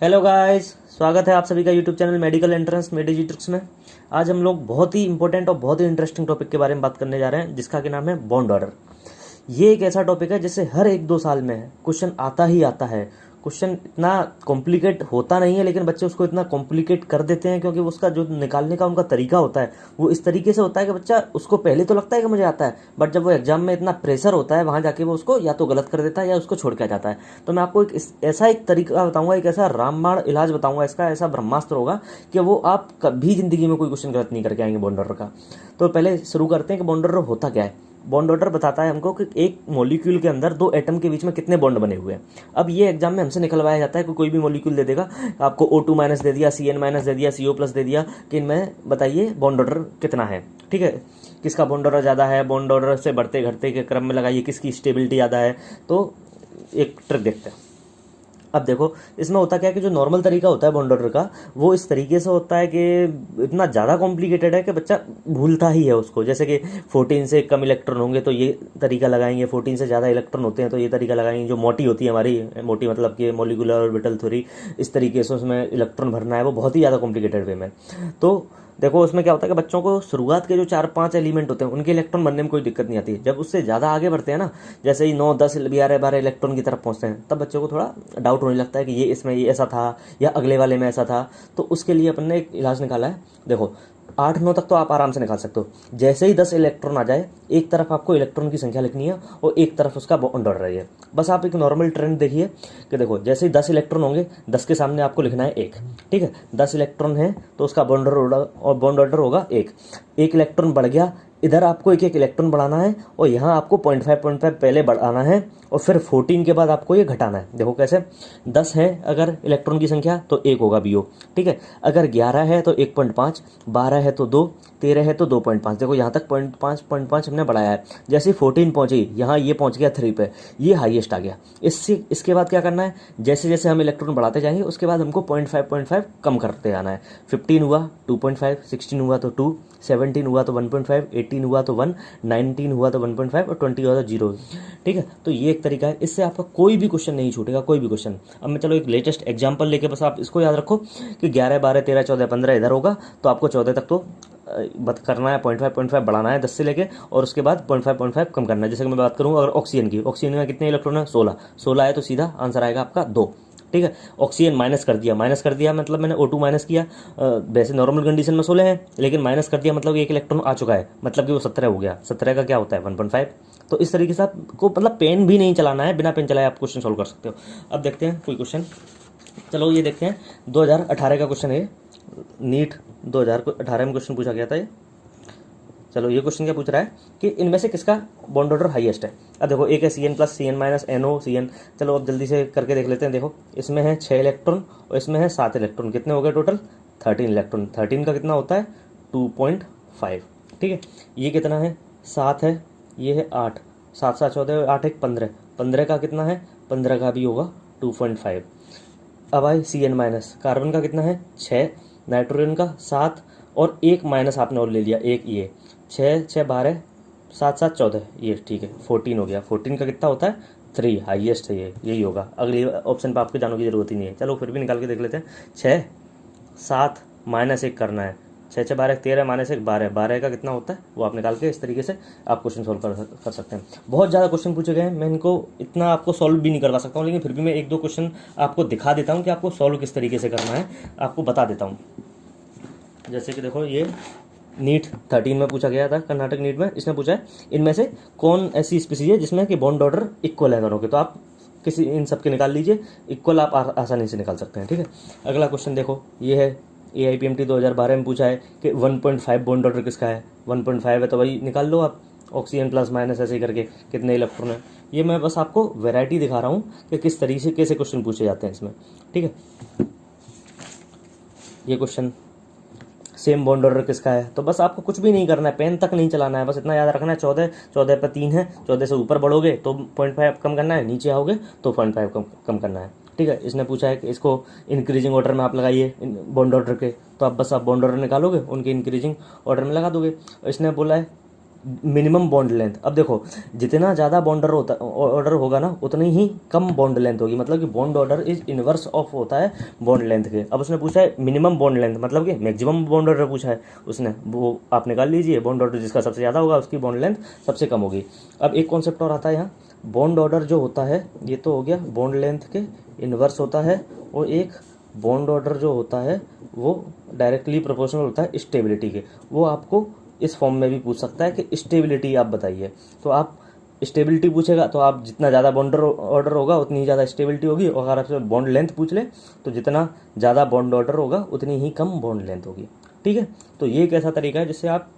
Hello guys, स्वागत है आप सभी का यूट्यूब चैनल मेडिकल एंट्रेंस मेडिजिट्रिक्स में। आज हम लोग बहुत ही इंपॉर्टेंट और बहुत ही इंटरेस्टिंग टॉपिक के बारे में बात करने जा रहे हैं, जिसका कि नाम है बॉन्ड ऑर्डर। ये एक ऐसा टॉपिक है जिससे हर 1-2 साल में क्वेश्चन आता ही आता है। क्वेश्चन इतना कॉम्प्लिकेट होता नहीं है, लेकिन बच्चे उसको इतना कॉम्प्लिकेट कर देते हैं क्योंकि उसका जो निकालने का उनका तरीका होता है वो इस तरीके से होता है कि बच्चा उसको पहले तो लगता है कि मुझे आता है, बट जब वो एग्जाम में इतना प्रेशर होता है वहाँ जाके वो उसको या तो गलत कर देता है या उसको छोड़ के आ जाता है। तो मैं आपको ऐसा एक तरीका बताऊंगा, एक ऐसा रामबाण इलाज बताऊंगा, इसका ऐसा ब्रह्मास्त्र होगा कि वो आप कभी जिंदगी में कोई क्वेश्चन गलत नहीं करके आएंगे बॉन्ड ऑर्डर का। तो पहले शुरू करते हैं कि बॉन्ड ऑर्डर होता क्या है। बॉन्ड ऑर्डर बताता है हमको कि एक मॉलिक्यूल के अंदर 2 एटम के बीच में कितने बॉन्ड बने हुए हैं। अब ये एग्जाम में हमसे निकलवाया जाता है कि कोई भी मॉलिक्यूल दे देगा, आपको O2 माइनस दे दिया, CN माइनस दे दिया, CO प्लस दे दिया, कि इनमें बताइए बॉन्ड ऑर्डर कितना है। ठीक है, किसका बॉन्ड ऑर्डर ज़्यादा है, बॉन्ड ऑर्डर से बढ़ते घटते के क्रम में लगाइए किसकी स्टेबिलिटी ज़्यादा है। तो एक ट्रिक देखते हैं। अब देखो इसमें होता क्या है कि जो नॉर्मल तरीका होता है बॉन्ड ऑर्डर का, वो इस तरीके से होता है कि इतना ज़्यादा कॉम्प्लिकेटेड है कि बच्चा भूलता ही है उसको। जैसे कि 14 से कम इलेक्ट्रॉन होंगे तो ये तरीका लगाएंगे, 14 से ज़्यादा इलेक्ट्रॉन होते हैं तो ये तरीका लगाएंगे। जो मोटी होती है हमारी, मोटी मतलब कि मॉलिक्यूलर ऑर्बिटल थ्योरी, इस तरीके से उसमें इलेक्ट्रॉन भरना है, वो बहुत ही ज़्यादा कॉम्प्लिकेटेड वे में। तो देखो उसमें क्या होता है कि बच्चों को शुरुआत के जो 4-5 एलिमेंट होते हैं उनके इलेक्ट्रॉन बनने में कोई दिक्कत नहीं आती। जब उससे ज़्यादा आगे बढ़ते हैं ना, जैसे ही 9, 10, 11, 12 इलेक्ट्रॉन की तरफ पहुंचते हैं, तब बच्चों को थोड़ा डाउट होने लगता है कि ये इसमें ये ऐसा था या अगले वाले में ऐसा था। तो उसके लिए अपन ने एक इलाज निकाला है। देखो 8-9 तक तो आप आराम से निकाल सकते हो। जैसे ही 10 इलेक्ट्रॉन आ जाए, एक तरफ आपको इलेक्ट्रॉन की संख्या लिखनी है और एक तरफ उसका बॉन्ड ऑर्डर है। बस आप एक नॉर्मल ट्रेंड देखिए कि देखो जैसे ही 10 इलेक्ट्रॉन होंगे, 10 के सामने आपको लिखना है 1। ठीक है, 10 इलेक्ट्रॉन है तो उसका बॉन्ड ऑर्डर होगा 1। 1 इलेक्ट्रॉन बढ़ गया, इधर आपको एक इलेक्ट्रॉन बढ़ाना है और यहाँ आपको 0.5 पहले बढ़ाना है और फिर 14 के बाद आपको ये घटाना है। देखो कैसे, 10 है अगर इलेक्ट्रॉन की संख्या तो 1 होगा BO। ठीक है, अगर 11 है तो 1.5, 12 है तो 2, 13 है तो 2.5। देखो यहाँ तक 0.5 हमने बढ़ाया है। जैसे 14 पहुंची, यहाँ ये पहुंच गया 3 पे, ये हाईएस्ट आ गया। इसके बाद क्या करना है, जैसे जैसे हम इलेक्ट्रॉन बढ़ाते जाएंगे उसके बाद हमको 0.5 कम करते आना है। 15 हुआ 2.5, 16 हुआ तो 2, 17 हुआ तो 1.5, 18 हुआ तो 1, 19 हुआ तो 1.5 और 20 हुआ तो 0। ठीक है, तो ये एक तरीका है, इससे आपका कोई भी क्वेश्चन नहीं छूटेगा, कोई भी क्वेश्चन। अब मैं चलो एक लेटेस्ट एग्जांपल लेके, बस आप इसको याद रखो कि 11, 12, 13, 14, 15 इधर होगा तो आपको 14 तक तो करना है, 0.5 बढ़ाना है 10 से लेके, और उसके बाद 0.5 कम करना है। जैसे कि मैं बात करूँ अगर ऑक्सीजन की, ऑक्सीजन में कितने इलेक्ट्रॉन है, 16 है तो सीधा आंसर आएगा आपका 2। ठीक है, ऑक्सीजन माइनस कर दिया मतलब मैंने O2 माइनस किया। वैसे नॉर्मल कंडीशन में 16 है, लेकिन माइनस कर दिया मतलब 1 इलेक्ट्रॉन आ चुका है, मतलब कि वो 17 हो गया। 17 का क्या होता है 1.5। तो इस तरीके से आपको मतलब पेन भी नहीं चलाना है, बिना पेन चलाए आप क्वेश्चन सोल्व कर सकते हो। अब देखते हैं कोई क्वेश्चन, चलो ये देखते हैं 2018 का क्वेश्चन है, नीट 2018 में क्वेश्चन पूछा गया था ये। चलो ये क्वेश्चन क्या पूछ रहा है कि इनमें से किसका बॉन्ड ऑर्डर हाईएस्ट है। अब देखो एक है CN plus CN minus NO CN। चलो अब जल्दी से करके देख लेते हैं। देखो इसमें है 6 इलेक्ट्रॉन और इसमें है 7 इलेक्ट्रॉन, कितने हो गए टोटल 13 इलेक्ट्रॉन। 13 का कितना होता है 2.5। ठीक है, ये कितना है 7 है, ये है 8, 7 7 14, 8 1 15, 15 का कितना है 15 का भी होगा 2.5। अब आए CN माइनस, कार्बन का कितना है 6, नाइट्रोजन का 7 और एक माइनस आपने और ले लिया एक, ये 6 6 12, 7 7 14, ये ठीक है 14 हो गया। 14 का कितना होता है 3, हाईएस्ट है ये, यही होगा। अगले ऑप्शन पर आपके जाने की जरूरत ही नहीं है। चलो फिर भी निकाल के देख लेते हैं। 6 7 माइनस 1 करना है, 6 6 12 13 माइनस 1 12, 12 का कितना होता है वो आप निकाल के इस तरीके से आप क्वेश्चन सॉल्व कर सकते हैं। बहुत ज़्यादा क्वेश्चन पूछे गए हैं, मैं इनको इतना आपको सॉल्व भी नहीं करवा सकता हूँ, लेकिन फिर भी मैं 1-2 क्वेश्चन आपको दिखा देता हूँ कि आपको सॉल्व किस तरीके से करना है, आपको बता देता हूँ। जैसे कि देखो ये नीट 13 में पूछा गया था, कर्नाटक नीट में, इसने पूछा है इनमें से कौन ऐसी स्पीसीज है जिसमें कि बॉन्ड ऑर्डर इक्वल है दोनों के। तो आप किसी इन सब के निकाल लीजिए, इक्वल आप आसानी से निकाल सकते हैं। ठीक है, अगला क्वेश्चन देखो ये है AIPMT 2012 में पूछा है कि 1.5 बॉन्ड ऑर्डर किसका है। 1.5 है तो भाई निकाल लो आप, ऑक्सीजन प्लस माइनस ऐसे ही करके कितने इलेक्ट्रॉन है। ये मैं बस आपको वैरायटी दिखा रहा हूँ कि किस तरीके से क्वेश्चन पूछे जाते हैं इसमें। ठीक है, ये क्वेश्चन सेम बॉन्ड ऑर्डर किसका है, तो बस आपको कुछ भी नहीं करना है, पेन तक नहीं चलाना है, बस इतना याद रखना है 14 पे 3 है, 14 से ऊपर बढ़ोगे तो 0.5 कम करना है, नीचे आओगे तो 0.5 कम करना है। ठीक है, इसने पूछा है कि इसको इंक्रीजिंग ऑर्डर में आप लगाइए बॉन्ड ऑर्डर के, तो आप बस आप बॉन्ड ऑर्डर निकालोगे उनके इंक्रीजिंग ऑर्डर में लगा दोगे। इसने बोला है मिनिमम बॉन्ड लेंथ। अब देखो जितना ज़्यादा बॉन्ड ऑर्डर होगा ना उतनी ही कम बॉन्ड लेंथ होगी, मतलब कि bond order is inverse of होता है बॉन्ड लेंथ के। अब उसने पूछा है मिनिमम बॉन्ड लेंथ, मतलब कि मैक्सिमम बॉन्ड ऑर्डर पूछा है उसने, वो आप निकाल लीजिए। बॉन्ड ऑर्डर जिसका सबसे ज़्यादा होगा उसकी बॉन्ड लेंथ सबसे कम होगी। अब एक कॉन्सेप्ट और आता है यहाँ, बॉन्ड ऑर्डर जो होता है ये तो हो गया बॉन्ड लेंथ के इनवर्स होता है, और एक बॉन्ड ऑर्डर जो होता है वो डायरेक्टली प्रोपोर्शनल होता है स्टेबिलिटी के। वो आपको इस फॉर्म में भी पूछ सकता है कि स्टेबिलिटी आप बताइए, तो आप स्टेबिलिटी पूछेगा तो आप जितना ज़्यादा बॉन्ड ऑर्डर होगा उतनी ही ज़्यादा स्टेबिलिटी होगी, और अगर आपसे बॉन्ड लेंथ पूछ ले तो जितना ज़्यादा बॉन्ड ऑर्डर होगा उतनी ही कम बॉन्ड लेंथ होगी। ठीक है, तो ये एक ऐसा तरीका है जिससे आप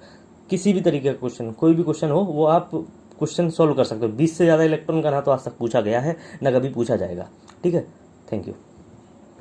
किसी भी तरीके का क्वेश्चन, कोई भी क्वेश्चन हो, वो आप क्वेश्चन सॉल्व कर सकते हो। 20 से ज़्यादा इलेक्ट्रॉन का ना तो आज तक पूछा गया है ना कभी पूछा जाएगा। ठीक है, थैंक यू।